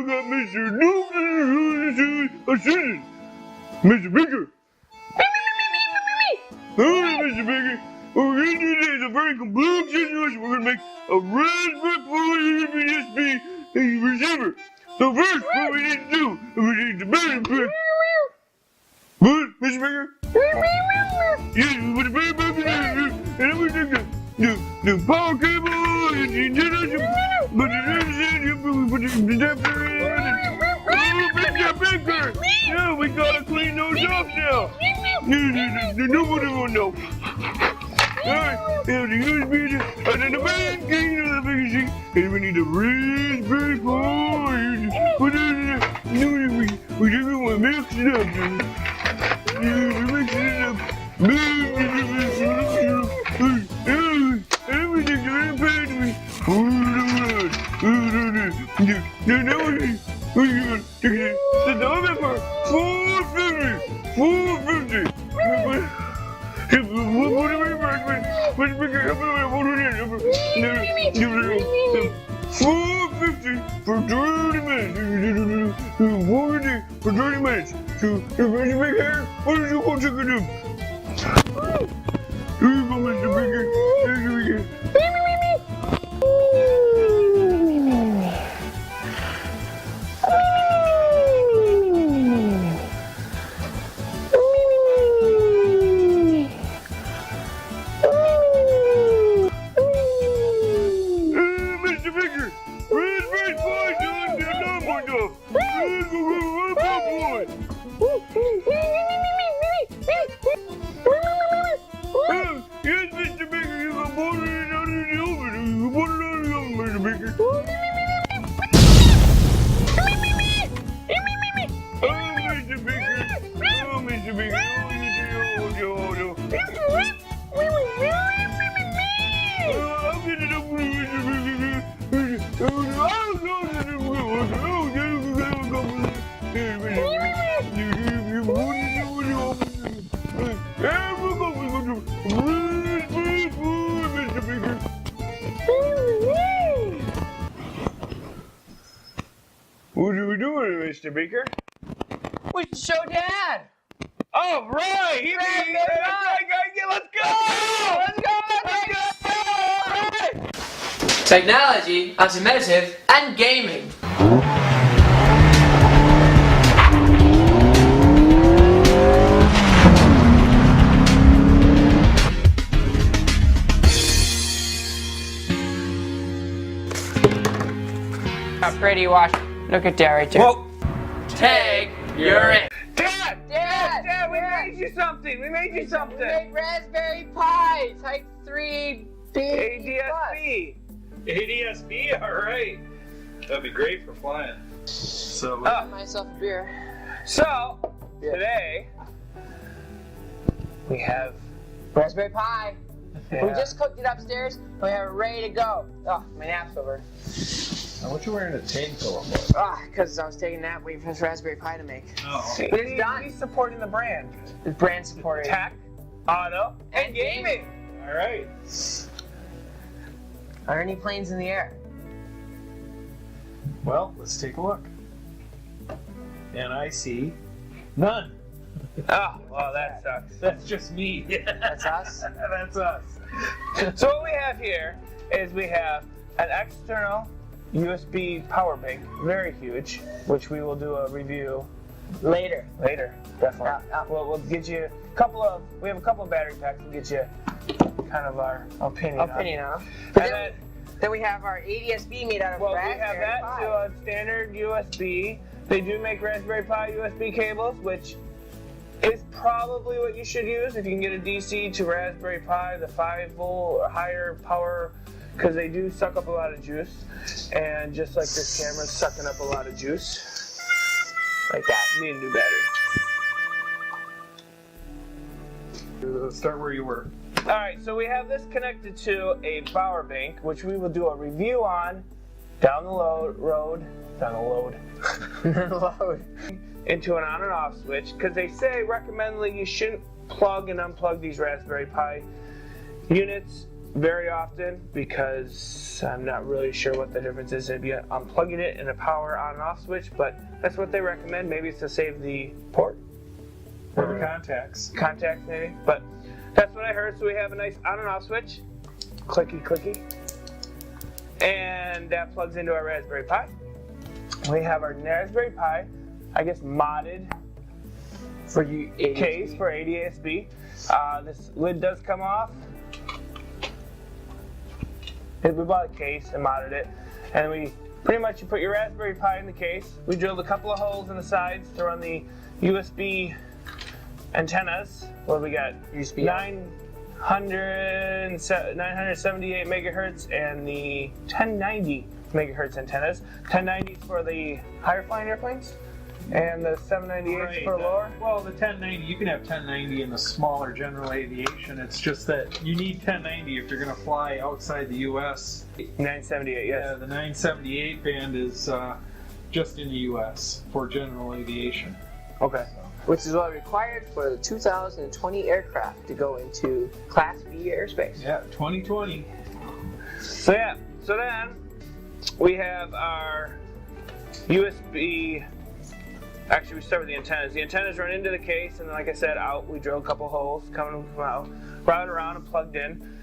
got Mr. Assistant, Mr. Beaker. Alright, Mr. Beaker. What we're going to do today is a very complex situation. We're going to make a Raspberry Pi USB receiver. So first, what we need to do is we need the battery pack. What, Mr. Beaker? Yes, we put the battery pack in there, and then we take the power cable, and the antenna, but the we put the adapter in, oh, Mr. Beaker! Yeah, we gotta clean those up now. Nobody will know. Alright, the USB, and then the main thing, the biggest thing, and we need the Raspberry Pi. Put it in there. We just want to mix it up. We mix it up. And we take the little pad and we put it on. Now we got the other part. 450. What do we make? Let's make it up. 450 for 30 minutes. 450 for 30 minutes. So, if you make hair, what did you want to do? Here you go, Mr. Beaker. Here you go. Yes, Mr. Beaker, you can put it out in the oven. You can put it out in the oven, Mr. Beaker. Oh, Mr. Beaker. Oh, Mr. Beaker. I'll get it up for you, Mr. Beaker. What are we doing, Mr. Beaker? We should show Dad! Oh, right! Let's go! Technology, automotive, and gaming. How pretty wash. Look at Dad right there. Whoa! Tag, you're in. Dad, we made you something! We made Raspberry Pi Type 3 ADSB! ADSB? Alright. That'd be great for flying. So, myself a beer. So, today, we have Raspberry Pi. Yeah. We just cooked it upstairs. We have it ready to go. Oh, my nap's over. Now, what you wearing a tank for? Because I was taking a nap waiting for this Raspberry Pi to make. Oh. But it's done. He's supporting the brand. The brand supported. Tech, auto, and gaming. Alright. Are there any planes in the air? Well, let's take a look. And I see none. Oh, well, that sucks. That's just me. That's us? That's us. So what we have here is we have an external USB power bank, very huge, which we will do a review Later. definitely. We'll get you we have a couple of battery packs. We'll get you kind of our opinion on. And then we have our ADSB made out of Raspberry we have that Pi. to a standard USB. They do make Raspberry Pi USB cables, which is probably what you should use if you can get a DC to Raspberry Pi, the 5-volt or higher power, because they do suck up a lot of juice. And just like this camera's sucking up a lot of juice. Like that. Need a new battery. Let's start where you were. Alright, so we have this connected to a power bank, which we will do a review on down the road, into an on and off switch, because they recommend that you shouldn't plug and unplug these Raspberry Pi units very often because I'm not really sure what the difference is if you're unplugging it in a power on and off switch, but that's what they recommend. Maybe it's to save the port. Or the contacts. Contacts maybe, but that's what I heard. So we have a nice on and off switch, clicky clicky, and that plugs into our Raspberry Pi. We have our Raspberry Pi, I guess modded For you, case for ADSB. This lid does come off. We bought a case and modded it, and we pretty much you put your Raspberry Pi in the case. We drilled a couple of holes in the sides to run the USB antennas. What we got? USB 978 megahertz and the 1090 megahertz antennas. 1090 is for the higher flying airplanes, and the 798 is for lower. Well, the 1090, you can have 1090 in the smaller general aviation. It's just that you need 1090 if you're going to fly outside the U.S. 978, yes. Yeah, the 978 band is just in the U.S. for general aviation. Okay. which is what required for the 2020 aircraft to go into Class B airspace. Yeah, 2020. So then we have our USB. Actually, we start with the antennas. The antennas run into the case, and then, like I said, out. We drill a couple holes, coming out, routed around and plugged in.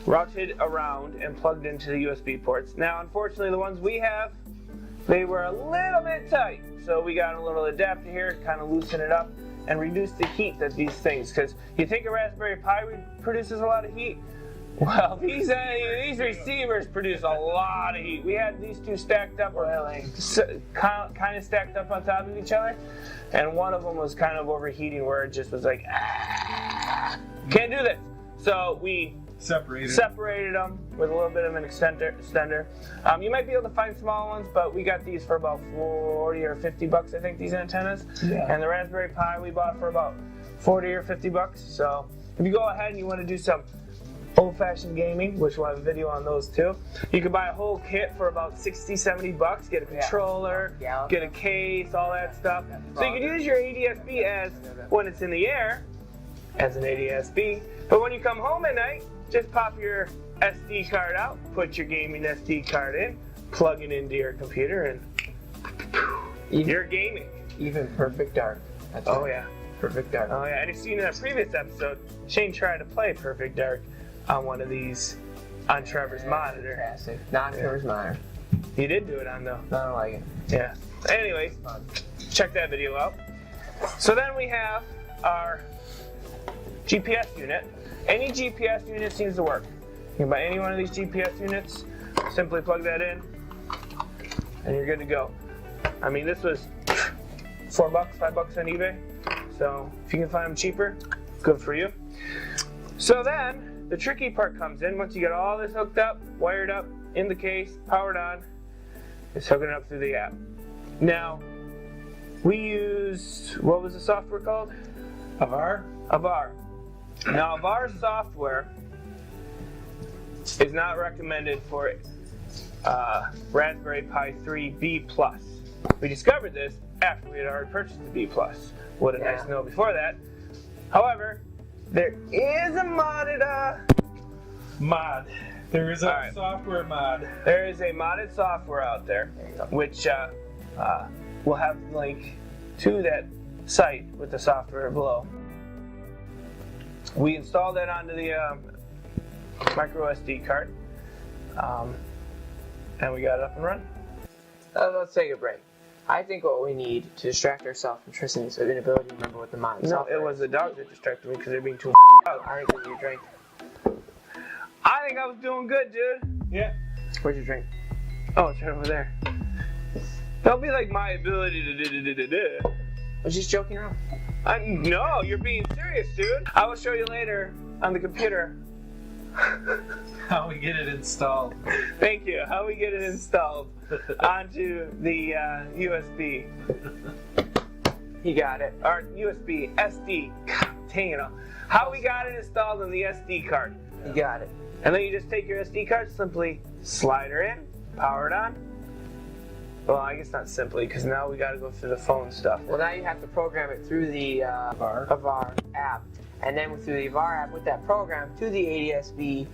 Routed around and plugged into the USB ports. Now, unfortunately, the ones we have, they were a little bit tight. So we got a little adapter here to kind of loosen it up and reduce the heat that these things, because you think a Raspberry Pi produces a lot of heat? Well, these receivers produce a lot of heat. We had these two stacked up, kind of stacked up on top of each other, and one of them was kind of overheating where it just was like, can't do this. So we separated them with a little bit of an extender. You might be able to find small ones, but we got these for about 40 or 50 bucks, I think, these antennas. Yeah. And the Raspberry Pi we bought for about 40 or 50 bucks. So if you go ahead and you want to do some old-fashioned gaming, which we'll have a video on those too, you can buy a whole kit for about 60, 70 bucks, get a controller, get a case, all that stuff. So you can use your ADSB as, when it's in the air, as an ADSB, but when you come home at night, just pop your SD card out, put your gaming SD card in, plug it into your computer, and you're gaming. Even Perfect Dark. That's yeah. Perfect Dark. Oh yeah, and you've seen in a previous episode, Shane tried to play Perfect Dark on one of these, on Trevor's monitor. Fantastic. Not Trevor's monitor. He did do it on though. I don't like it. Yeah. Anyways, check that video out. So then we have our GPS unit. Any GPS unit seems to work. You can buy any one of these GPS units, simply plug that in, and you're good to go. I mean, this was $4, $5 on eBay. So if you can find them cheaper, good for you. So then the tricky part comes in. Once you get all this hooked up, wired up, in the case, powered on, it's hooking it up through the app. Now, we used, what was the software called? Avar. Now, Avar software is not recommended for Raspberry Pi 3B Plus. We discovered this after we had already purchased the B Plus. Would have nice to know before that. However, there is a modded There is a software mod. There is a modded software out there, which we'll have a link to that site with the software below. We installed that onto the micro SD card, and we got it up and running. Let's take a break. I think what we need to distract ourselves from Tristan's inability to remember what the mod is. No, it was the dog that distracted me because they're being too out. I didn't give you a drink. I think I was doing good, dude. Yeah. Where's your drink? Oh, it's right over there. Don't be like my ability to I was just joking around. No, you're being serious, dude. I will show you later on the computer. How we get it installed. Thank you. How we get it installed onto the USB. You got it. Or USB, SD. God dang it all. How we got it installed on the SD card. You got it. And then you just take your SD card, simply slide her in, power it on. Well, I guess not simply, because now we got to go through the phone stuff. Well, now you have to program it through the Avar app, and then through the Avar app with that program to the ADSB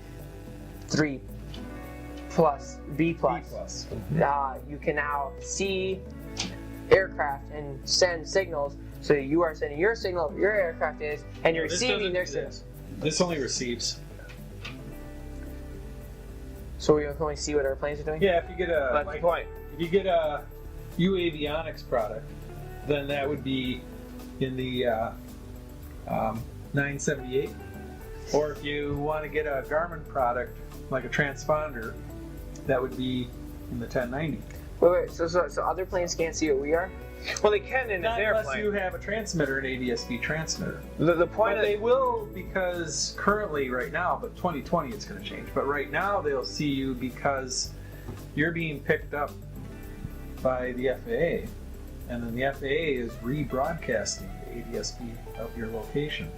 3 plus, B plus. B plus. You can now see aircraft and send signals. So you are sending your signal where your aircraft is, and you're This receiving doesn't their do signals. This only receives. So we can only see what our planes are doing? Yeah, if you get a That's the point. if you get a UAvionics product, then that would be in the 978. Or if you want to get a Garmin product like a transponder, that would be in the 1090. Wait, so other planes can't see what we are? Well, they can in Not this unless airplane. you have a transmitter, an ADS-B transmitter. The point But of they will, because currently, right now, but 2020 it's going to change. But right now they'll see you because you're being picked up by the FAA, and then the FAA is rebroadcasting the ADS-B of your location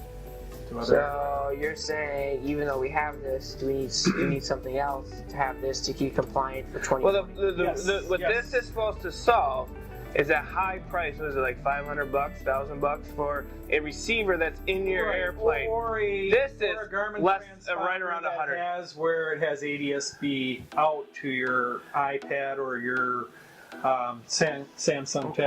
to other. So you're saying even though we have this, we need something else to have this to keep compliant for 2020? Well, what Yes. this is supposed to solve is that high price. Was it like $500, $1,000 for a receiver that's in your airplane? Or a, This or is a Garmin less, transponder right around that 100. has where it has ADS-B out to your iPad or your Samsung tablet.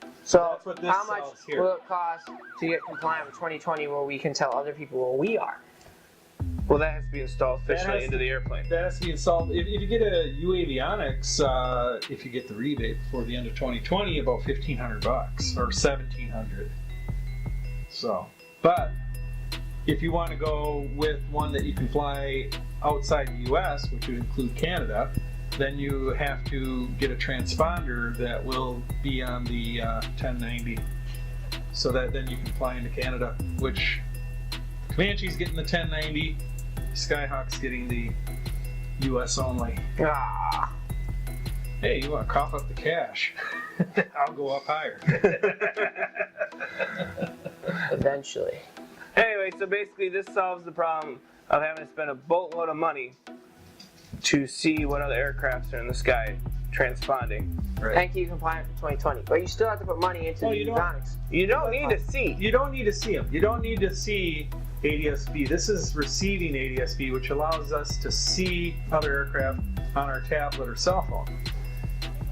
Okay. So That's what this how much solves here. will it cost to get compliant with 2020 where we can tell other people where we are? Well, that has to be installed That officially has into the airplane. That has to be installed. If you get a UAvionics, if you get the rebate before the end of 2020, about $1,500 or $1,700. So, but if you want to go with one that you can fly outside the U.S., which would include Canada, then you have to get a transponder that will be on the 1090, so that then you can fly into Canada. Which Comanche's getting the 1090. Skyhawk's getting the U.S. only. Ah, Hey, you want to cough up the cash? I'll go up higher. eventually. Anyway, so basically this solves the problem of having to spend a boatload of money to see what other aircrafts are in the sky transponding. And keep compliant for 2020. But you still have to put money into the you don't. avionics. You don't need to see. You don't need to see them. You don't need to see ADS-B. This is receiving ADS-B, which allows us to see other aircraft on our tablet or cell phone.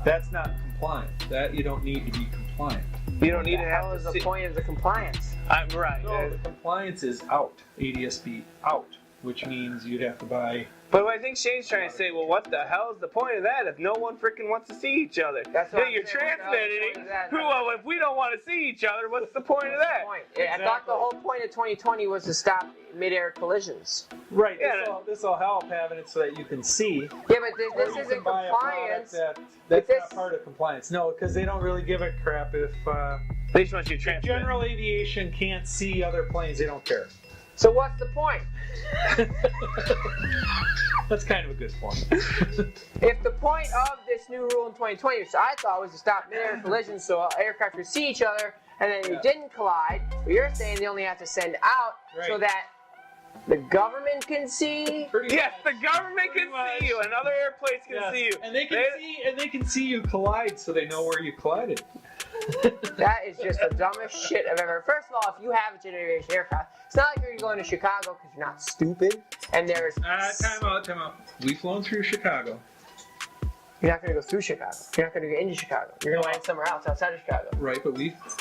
That's not compliant. That you don't need to be compliant. You don't need What to the hell have is to the see. point of the compliance? I'm right. No, the compliance is out. ADS-B out, which means you'd have to buy. But I think Shane's trying to say, well, what the hell is the point of that if no one freaking wants to see each other? That's what Yeah, I'm you're saying. What's the transmitting. point of that? Well, if we don't want to see each other, what's the point of that? Point. I thought the whole point of 2020 was to stop mid-air collisions. Right. Yeah. This will help having it so that you can see. Yeah, but this Or you isn't can buy a product compliance. that's this- not part of compliance. No, because they don't really give a crap if They just want you to transmit. general aviation can't see other planes. They don't care. So what's the point? That's kind of a good point. If the point of this new rule in 2020, which I thought was to stop mid-air collisions so aircraft would see each other and then they didn't collide, but you're saying they only have to send out so Right. that the government can see? Pretty Yes, much. the government can see you, and other airplanes can Yeah. see you. And they can see you collide, so they know where you collided. That is just the dumbest shit I've ever. First of all, if you have a generation aircraft, it's not like you're going to Chicago because you're not stupid. And there's Time out. We've flown through Chicago. you're not going to go through Chicago. You're not going to go into Chicago. You're going to land somewhere else outside of Chicago. Right, but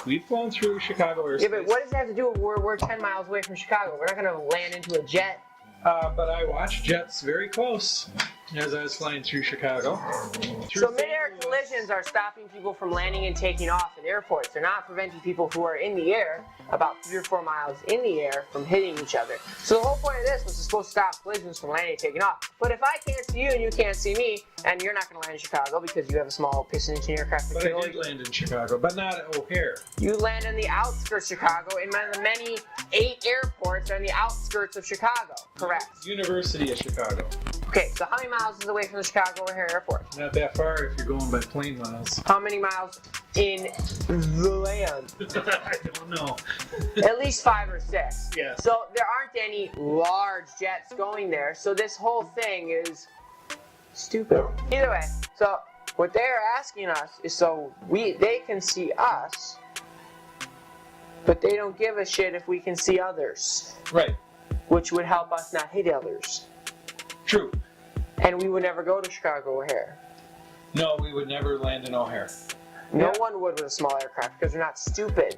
we've flown through Chicago airspace. Yeah, but what does it have to do with we're 10 miles away from Chicago? We're not going to land into a jet. But I watched jets very close as I was flying through Chicago. So mid-air collisions are stopping people from landing and taking off in airports. They're not preventing people who are in the air, about 3 or 4 miles in the air, from hitting each other. So the whole point of this was supposed to stop collisions from landing and taking off. But if I can't see you and you can't see me, and you're not going to land in Chicago because you have a small piston-engine aircraft, But I did land in Chicago, but not at O'Hare. you land in the outskirts of Chicago in one of the many 8 airports that are in the outskirts of Chicago. Correct. University of Chicago. Okay, so how many miles is away from the Chicago O'Hare Airport? Not that far if you're going by plane miles. How many miles in the land? I don't know. At least 5 or 6. Yes. So there aren't any large jets going there, so this whole thing is stupid. Either way, so what they're asking us is so they can see us, but they don't give a shit if we can see others, Right. which would help us not hit others. True. And we would never go to Chicago O'Hare. No, we would never land in O'Hare. No one would with a small aircraft because they're not stupid.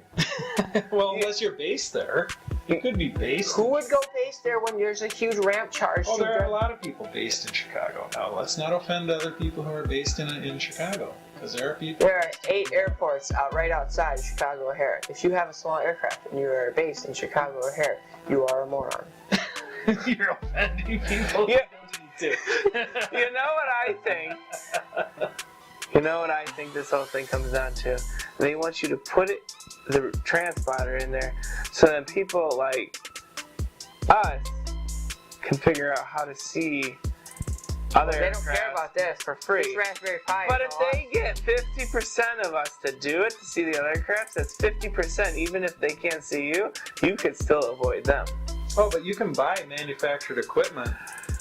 Well, unless you're based there. You could be based. Who would go base there when there's a huge ramp charge? Oh, there are a lot of people based in Chicago. Now, let's not offend other people who are based in Chicago, because there are people. There are 8 airports right outside of Chicago O'Hare. If you have a small aircraft and you are based in Chicago O'Hare, you are a moron. You're offending people. Yeah. You know what I think? You know what I think this whole thing comes down to? They want you to put the transponder in there so that people like us can figure out how to see other They don't care about this for free. This Raspberry Pi. But if they get 50% of us to do it, to see the other aircrafts, that's 50%. Even if they can't see you, you could still avoid them. Oh, but you can buy manufactured equipment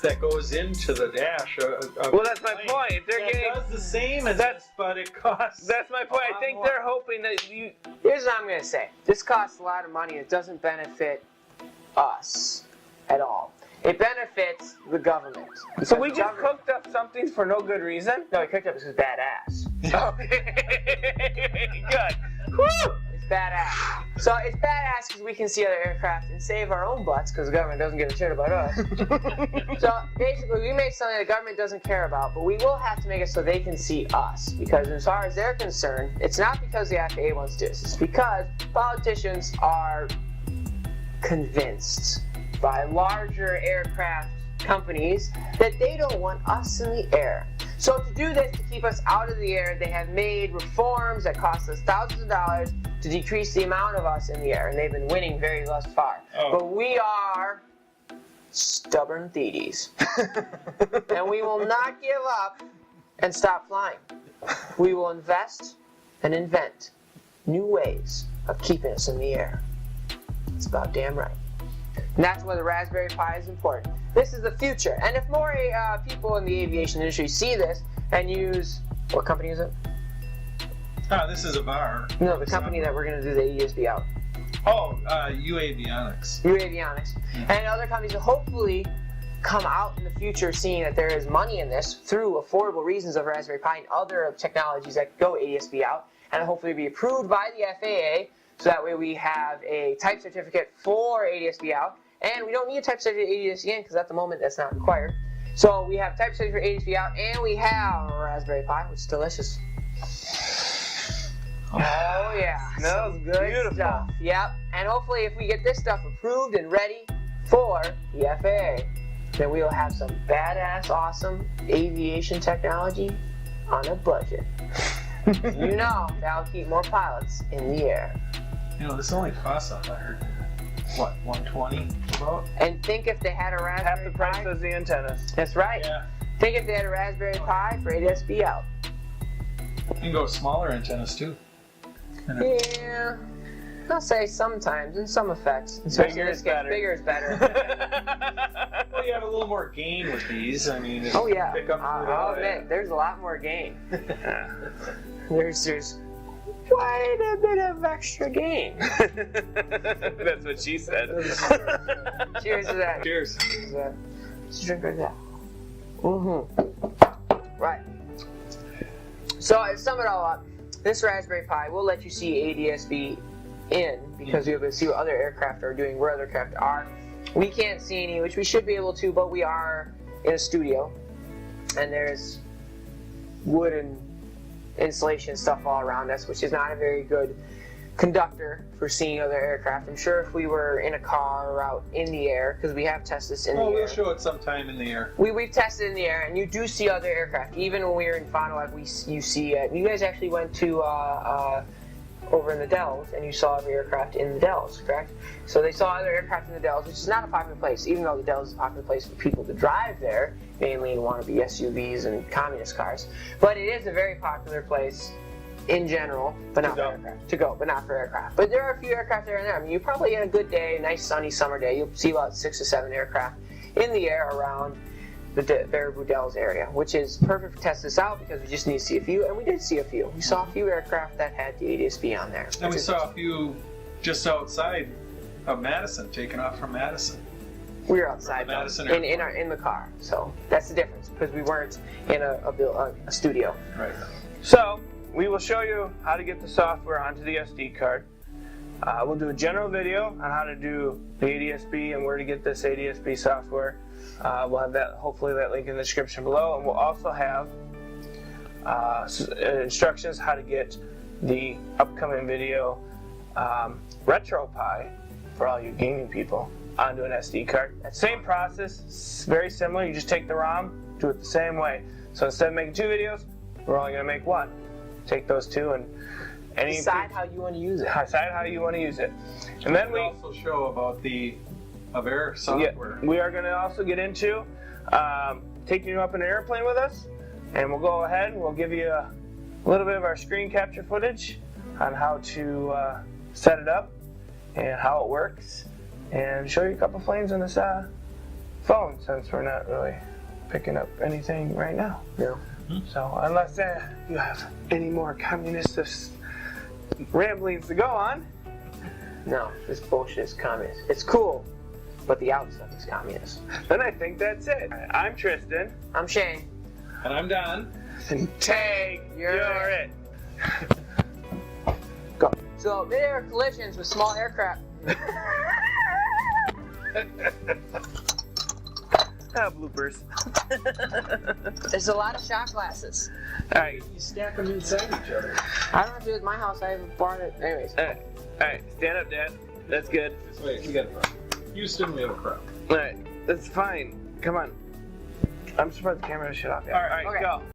that goes into the dash. Well, that's my point. If they're getting does the same as this, but it costs. That's my point. I think they're hoping that you. Here's what I'm going to say. This costs a lot of money. It doesn't benefit us at all. It benefits the government. So we just cooked up something for no good reason? No, we cooked up because it's badass. Okay. Good. Woo! It's badass. So it's badass because we can see other aircraft and save our own butts because the government doesn't give a shit about us. So basically, we make something the government doesn't care about, but we will have to make it so they can see us. Because as far as they're concerned, it's not because the FAA wants this. It's because politicians are convinced by larger aircraft companies that they don't want us in the air. So to do this, to keep us out of the air, they have made reforms that cost us thousands of dollars to decrease the amount of us in the air, and they've been winning very thus far. Oh. But we are stubborn thieves. And we will not give up and stop flying. We will invest and invent new ways of keeping us in the air. It's about damn right. And that's why the Raspberry Pi is important. This is the future. And if more people in the aviation industry see this and use, what company is it? This is a bar. No, the company that we're going to do the ADSB out. Oh, UAvionics. UAvionics. And other companies will hopefully come out in the future seeing that there is money in this through affordable reasons of Raspberry Pi and other technologies that go ADSB out, and hopefully be approved by the FAA. So that way we have a type certificate for ADSB out, and we don't need a type certificate ADSB in because at the moment that's not required. So we have type certificate for ADSB out, and we have a Raspberry Pi, which is delicious. Oh yeah, smells some good beautiful stuff. Yep, and hopefully if we get this stuff approved and ready for the FAA, then we will have some badass, awesome aviation technology on a budget. You know, that'll keep more pilots in the air. You know, this only costs, I heard, what, $120 about? And think if they had a Raspberry half the price Pi. as the antennas. That's right. Yeah. Think if they had a Raspberry Pi for ADSB out. You can go smaller antennas too. Yeah. I'll say sometimes, in some effects. Especially Bigger in this is case, better. Bigger is better. Well, you have a little more gain with these. I mean, if Oh you yeah. pick up I'll admit, there's a lot more gain. There's quite a bit of extra gain. That's what she said. Cheers to that. Cheers. Let's drink right now. Right. So to sum it all up, this Raspberry Pi will let you see ADSB in because you'll be able to see what other aircraft are doing, where other aircraft are. We can't see any, which we should be able to, but we are in a studio, and there's wood and insulation stuff all around us, which is not a very good conductor for seeing other aircraft. I'm sure if we were in a car or out in the air, because we have tested this in the air. We'll show it sometime in the air. We've tested in the air, and you do see other aircraft. Even when we were in Fond du Lac, you see it. You guys actually went to over in the Dells, and you saw every aircraft in the Dells, correct? So they saw other aircraft in the Dells, which is not a popular place, even though the Dells is a popular place for people to drive there, mainly in wannabe SUVs and communist cars. But it is a very popular place in general, but not for aircraft. To go, but not for aircraft. But there are a few aircraft there and there. I mean, you probably in a good day, a nice sunny summer day, you'll see about 6 or 7 aircraft in the air around the Baraboo Dells area, which is perfect to test this out because we just need to see a few, and we did see a few. We saw a few aircraft that had the ADSB on there. And we saw a few just outside of Madison, taking off from Madison. We were outside though, Madison in the car. So that's the difference because we weren't in a studio. Right. So we will show you how to get the software onto the SD card. We'll do a general video on how to do the ADSB and where to get this ADSB software. We'll have that, hopefully that link in the description below, and we'll also have instructions how to get the upcoming video RetroPi for all you gaming people onto an SD card. Same process, very similar. You just take the ROM, do it the same way. So instead of making 2 videos, we're only going to make 1. Take those 2 and Decide how you want to use it. Decide how you want to use it. And then we also show about the Avera software. we are going to also get into taking you up in an airplane with us, and we'll go ahead and we'll give you a little bit of our screen capture footage on how to set it up and how it works, and show you a couple planes on this phone, since we're not really picking up anything right now. No. So unless you have any more communist ramblings to go on. No, this bullshit is communist. It's cool, but the outside is communist. Then I think that's it. I'm Tristan. I'm Shane. And I'm Don. And tag, you're it. Go. So mid-air collisions with small aircraft. Bloopers. There's a lot of shot glasses. All right. You stack them inside each other. I don't have to do it at my house. I have borrowed it. Anyways. All right. Stand up, Dad. That's good. Wait, we got a problem. Houston, we have a problem. All right. That's fine. Come on. I'm surprised the camera shut off yet. All right. Okay. Go.